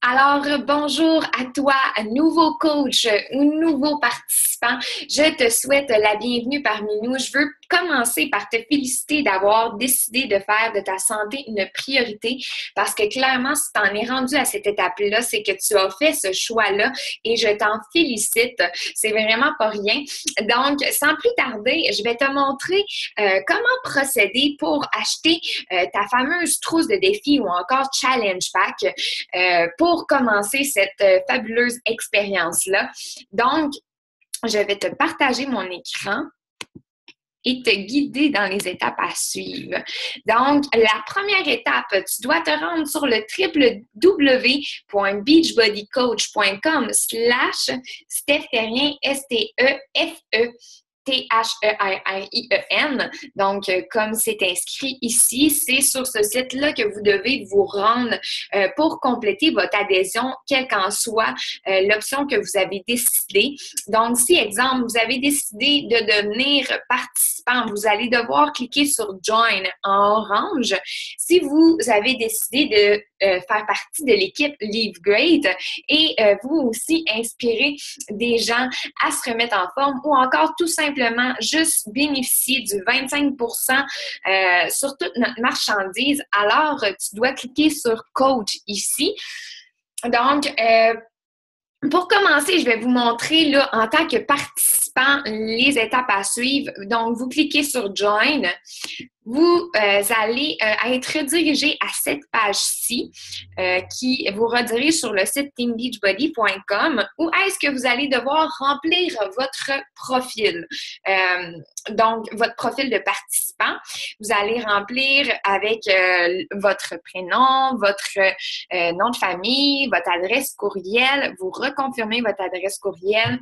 Alors, bonjour à toi, nouveau coach ou nouveau participant. Je te souhaite la bienvenue parmi nous. Je veux commencer par te féliciter d'avoir décidé de faire de ta santé une priorité parce que clairement, si tu en es rendu à cette étape-là, c'est que tu as fait ce choix-là et je t'en félicite. C'est vraiment pas rien. Donc, sans plus tarder, je vais te montrer comment procéder pour acheter ta fameuse trousse de défi ou encore challenge pack pour commencer cette fabuleuse expérience-là. Donc, je vais te partager mon écran et te guider dans les étapes à suivre. Donc, la première étape, tu dois te rendre sur le www.beachbodycoach.com/Steph Terrien, S-T-E-F-E. T-H-E-R-R-I-E-N. Donc, comme c'est inscrit ici, c'est sur ce site-là que vous devez vous rendre pour compléter votre adhésion, quelle qu'en soit l'option que vous avez décidée. Donc, si, exemple, vous avez décidé de devenir participant, vous allez devoir cliquer sur Join en orange. Si vous avez décidé de faire partie de l'équipe Live Great et vous aussi inspirer des gens à se remettre en forme ou encore tout simplement juste bénéficier du 25% sur toute notre marchandise, alors tu dois cliquer sur Coach ici. Donc, pour commencer, je vais vous montrer là, en tant que participant les étapes à suivre. Donc, vous cliquez sur Join. Vous allez être redirigé à cette page-ci qui vous redirige sur le site teambeachbody.com où est-ce que vous allez devoir remplir votre profil. Donc, votre profil de participant. Vous allez remplir avec votre prénom, votre nom de famille, votre adresse courriel. Vous reconfirmez votre adresse courriel.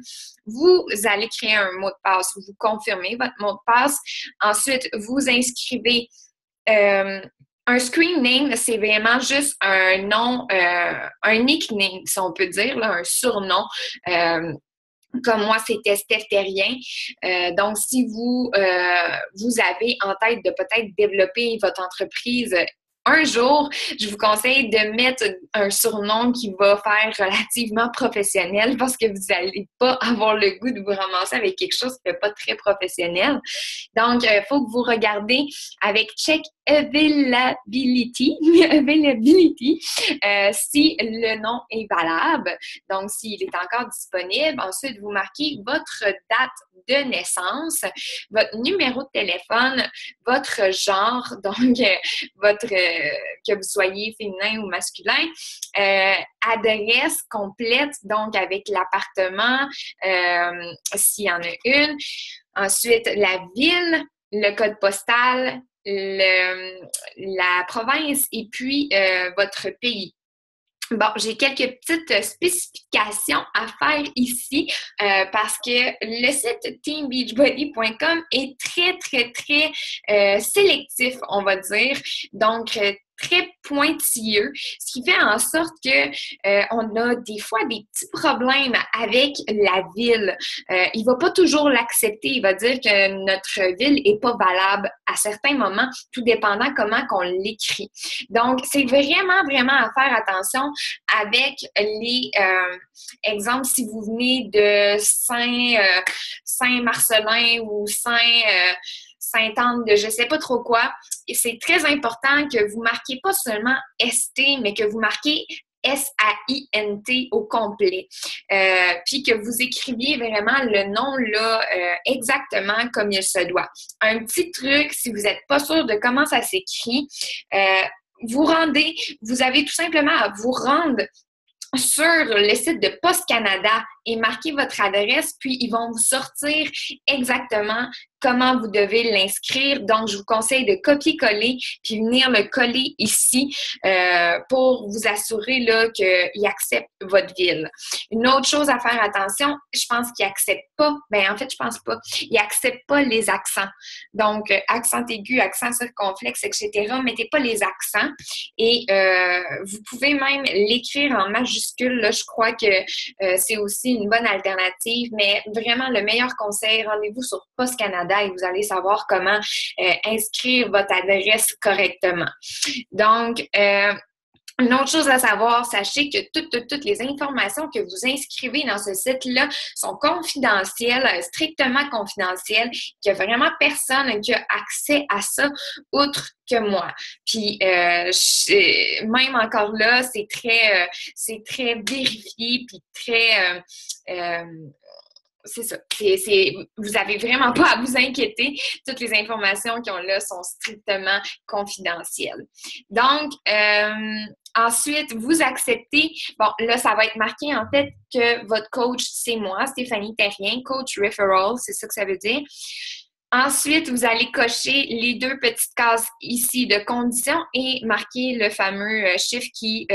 Vous allez créer un mot de passe. Vous confirmez votre mot de passe. Ensuite, vous inscrivez un screen name, c'est vraiment juste un nom, un nickname, si on peut dire, là, un surnom. Comme moi, c'était Steph Terrien. Donc, si vous avez en tête de peut-être développer votre entreprise un jour, je vous conseille de mettre un surnom qui va faire relativement professionnel parce que vous n'allez pas avoir le goût de vous ramasser avec quelque chose qui n'est pas très professionnel. Donc, il faut que vous regardez avec Check Availability, si le nom est valable, donc s'il est encore disponible. Ensuite, vous marquez votre date de naissance, votre numéro de téléphone, votre genre, donc que vous soyez féminin ou masculin, adresse complète, donc avec l'appartement, s'il y en a une. Ensuite, la ville, le code postal, la province et puis votre pays. Bon, j'ai quelques petites spécifications à faire ici parce que le site teambeachbody.com est très, très, très sélectif, on va dire. Donc, très pointilleux, ce qui fait en sorte que on a des fois des petits problèmes avec la ville. Il va pas toujours l'accepter. Il va dire que notre ville est pas valable à certains moments, tout dépendant comment qu'on l'écrit. Donc, c'est vraiment, vraiment à faire attention avec les exemples, si vous venez de Saint-Marcelin ou Sainte-Anne de je ne sais pas trop quoi. Et c'est très important que vous ne marquiez pas seulement ST, mais que vous marquez SAINT au complet. Puis que vous écriviez vraiment le nom là exactement comme il se doit. Un petit truc, si vous n'êtes pas sûr de comment ça s'écrit, vous avez tout simplement à vous rendre sur le site de Post Canada et marquer votre adresse, puis ils vont vous sortir exactement comment vous devez l'inscrire. Donc, je vous conseille de copier-coller puis venir le coller ici pour vous assurer là qu'il accepte votre ville. Une autre chose à faire attention, je pense qu'ils n'acceptent pas, en fait, je pense pas, ils n'acceptent pas les accents. Donc, accent aigu, accent circonflexe, etc. Mettez pas les accents et vous pouvez même l'écrire en majuscule. Là, je crois que c'est aussi une bonne alternative, mais vraiment le meilleur conseil, rendez-vous sur Post Canada et vous allez savoir comment inscrire votre adresse correctement. Donc, Une autre chose à savoir, sachez que toutes les informations que vous inscrivez dans ce site-là sont confidentielles, strictement confidentielles, qu'il n'y a vraiment personne qui a accès à ça outre que moi. Puis, même encore là, c'est très vérifié, puis très... c'est ça. Vous n'avez vraiment pas à vous inquiéter. Toutes les informations qu'ils ont là sont strictement confidentielles. Donc, ensuite, vous acceptez, bon, là, ça va être marqué en fait que votre coach, c'est moi, Stéphanie Terrien, coach referral, c'est ça que ça veut dire. Ensuite, vous allez cocher les 2 petites cases ici de conditions et marquer le fameux chiffre qui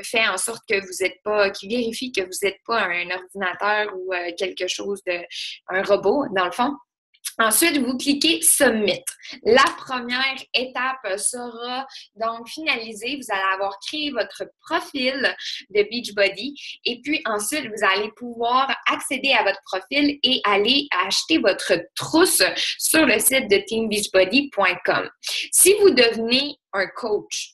fait en sorte que vous n'êtes pas, qui vérifie que vous n'êtes pas un ordinateur ou quelque chose un robot, dans le fond. Ensuite, vous cliquez Submit. La première étape sera donc finalisée. Vous allez avoir créé votre profil de Beachbody et puis ensuite, vous allez pouvoir accéder à votre profil et aller acheter votre trousse sur le site de teambeachbody.com. Si vous devenez un coach,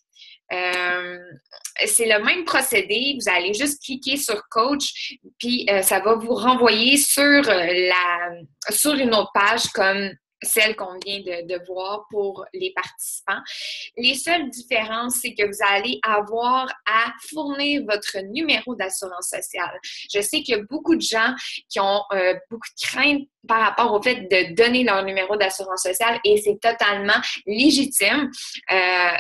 c'est le même procédé. Vous allez juste cliquer sur coach, puis ça va vous renvoyer sur une autre page comme celle qu'on vient de voir pour les participants. Les seules différences, c'est que vous allez avoir à fournir votre numéro d'assurance sociale. Je sais qu'il y a beaucoup de gens qui ont beaucoup de craintes par rapport au fait de donner leur numéro d'assurance sociale et c'est totalement légitime.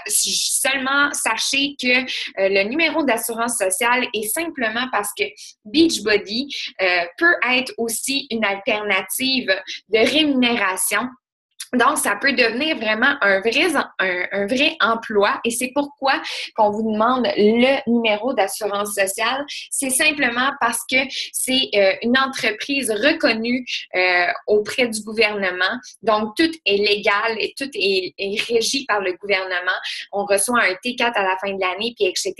Seulement, sachez que le numéro d'assurance sociale est simplement parce que Beachbody peut être aussi une alternative de rémunération. Donc, ça peut devenir vraiment un vrai emploi et c'est pourquoi qu'on vous demande le numéro d'assurance sociale. C'est simplement parce que c'est une entreprise reconnue auprès du gouvernement. Donc, tout est légal et tout est régi par le gouvernement. On reçoit un T4 à la fin de l'année, puis etc.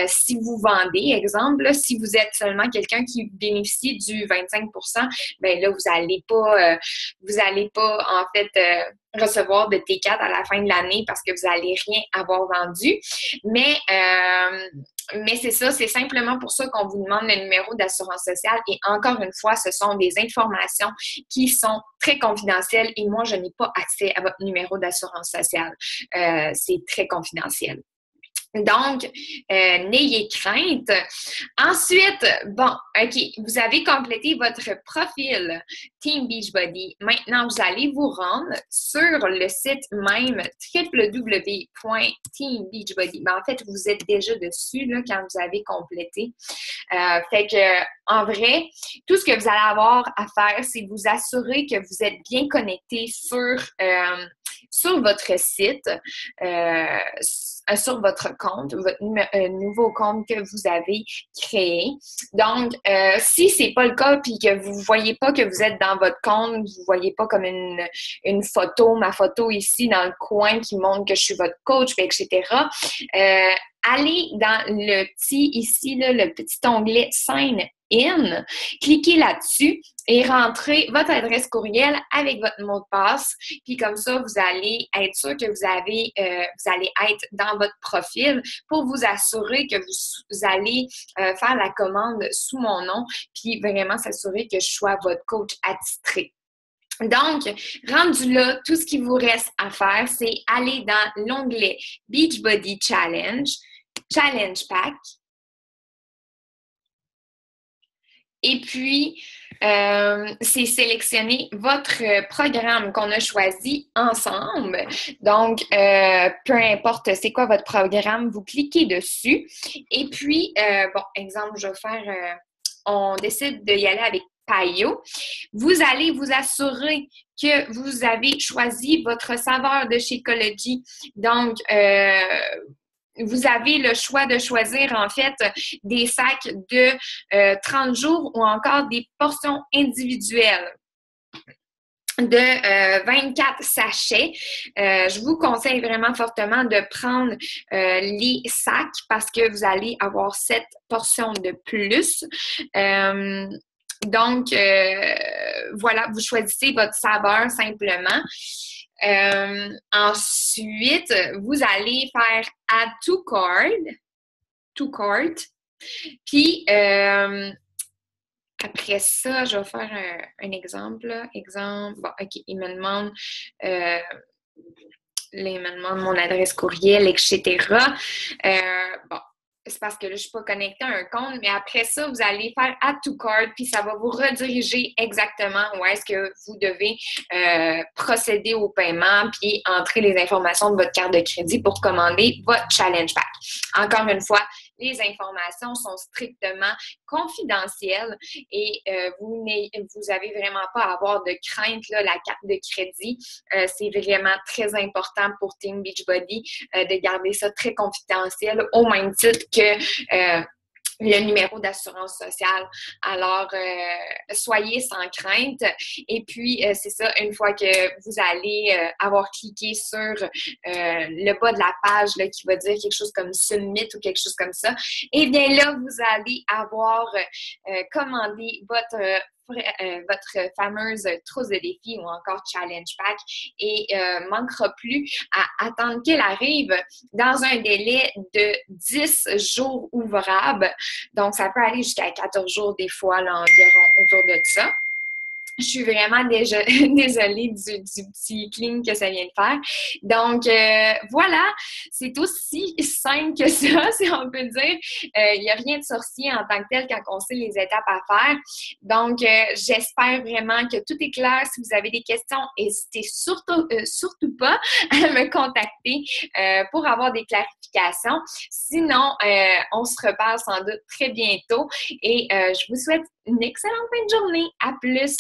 Si vous vendez, exemple, là, si vous êtes seulement quelqu'un qui bénéficie du 25%, bien là, vous allez pas en fait recevoir de T4 à la fin de l'année parce que vous n'allez rien avoir vendu. Mais c'est ça, c'est simplement pour ça qu'on vous demande le numéro d'assurance sociale. Et encore une fois, ce sont des informations qui sont très confidentielles et moi, je n'ai pas accès à votre numéro d'assurance sociale. C'est très confidentiel. Donc, n'ayez crainte. Ensuite, bon, OK, vous avez complété votre profil Team Beachbody. Maintenant, vous allez vous rendre sur le site même www.teambeachbody. Ben, en fait, vous êtes déjà dessus là, quand vous avez complété. Fait que, en vrai, tout ce que vous allez avoir à faire, c'est vous assurer que vous êtes bien connecté sur votre site, sur votre compte, votre nouveau compte que vous avez créé. Donc, si c'est pas le cas puis que vous voyez pas que vous êtes dans votre compte, vous voyez pas comme une photo, ma photo ici dans le coin qui montre que je suis votre coach, etc. Allez dans le petit ici, là, le petit onglet Sign In, cliquez là-dessus et rentrez votre adresse courriel avec votre mot de passe. Puis comme ça, vous allez être sûr que vous allez être dans votre profil pour vous assurer que vous allez faire la commande sous mon nom, puis vraiment s'assurer que je sois votre coach attitré. Donc, rendu là, tout ce qu'il vous reste à faire, c'est aller dans l'onglet Beachbody Challenge, Challenge Pack. Et puis, c'est sélectionner votre programme qu'on a choisi ensemble. Donc, peu importe c'est quoi votre programme, vous cliquez dessus. Et puis, bon, exemple, je vais faire, on décide d'y aller avec Paio. Vous allez vous assurer que vous avez choisi votre saveur de Shakeology. Donc, vous avez le choix de choisir, en fait, des sacs de 30 jours ou encore des portions individuelles de 24 sachets. Je vous conseille vraiment fortement de prendre les sacs parce que vous allez avoir 7 portions de plus. Donc, voilà, vous choisissez votre saveur simplement. Ensuite, vous allez faire add to cart. Puis, après ça, je vais faire un exemple. Exemple, bon, OK, euh, il me demande mon adresse courriel, etc. Bon, c'est parce que là, je ne suis pas connectée à un compte, mais après ça, vous allez faire Add to Cart, puis ça va vous rediriger exactement où est-ce que vous devez procéder au paiement, puis entrer les informations de votre carte de crédit pour commander votre Challenge Pack. Encore une fois, les informations sont strictement confidentielles et vous n'avez vraiment pas à avoir de crainte, là, la carte de crédit. C'est vraiment très important pour Team Beachbody de garder ça très confidentiel, au même titre que le numéro d'assurance sociale. Alors, soyez sans crainte. Et puis, c'est ça, une fois que vous allez avoir cliqué sur le bas de la page là, qui va dire quelque chose comme Submit ou quelque chose comme ça, eh bien là, vous allez avoir commandé votre fameuse trousse de défi ou encore challenge pack et manquera plus à attendre qu'elle arrive dans un délai de 10 jours ouvrables. Donc, ça peut aller jusqu'à 14 jours des fois, là, environ autour de ça. Je suis vraiment déjà désolée du petit cling que ça vient de faire. Donc, voilà, c'est aussi simple que ça, si on peut dire. Il n'y a rien de sorcier en tant que tel quand on sait les étapes à faire. Donc, j'espère vraiment que tout est clair. Si vous avez des questions, n'hésitez surtout pas à me contacter pour avoir des clarifications. Sinon, on se reparle sans doute très bientôt et je vous souhaite une excellente fin de journée. À plus!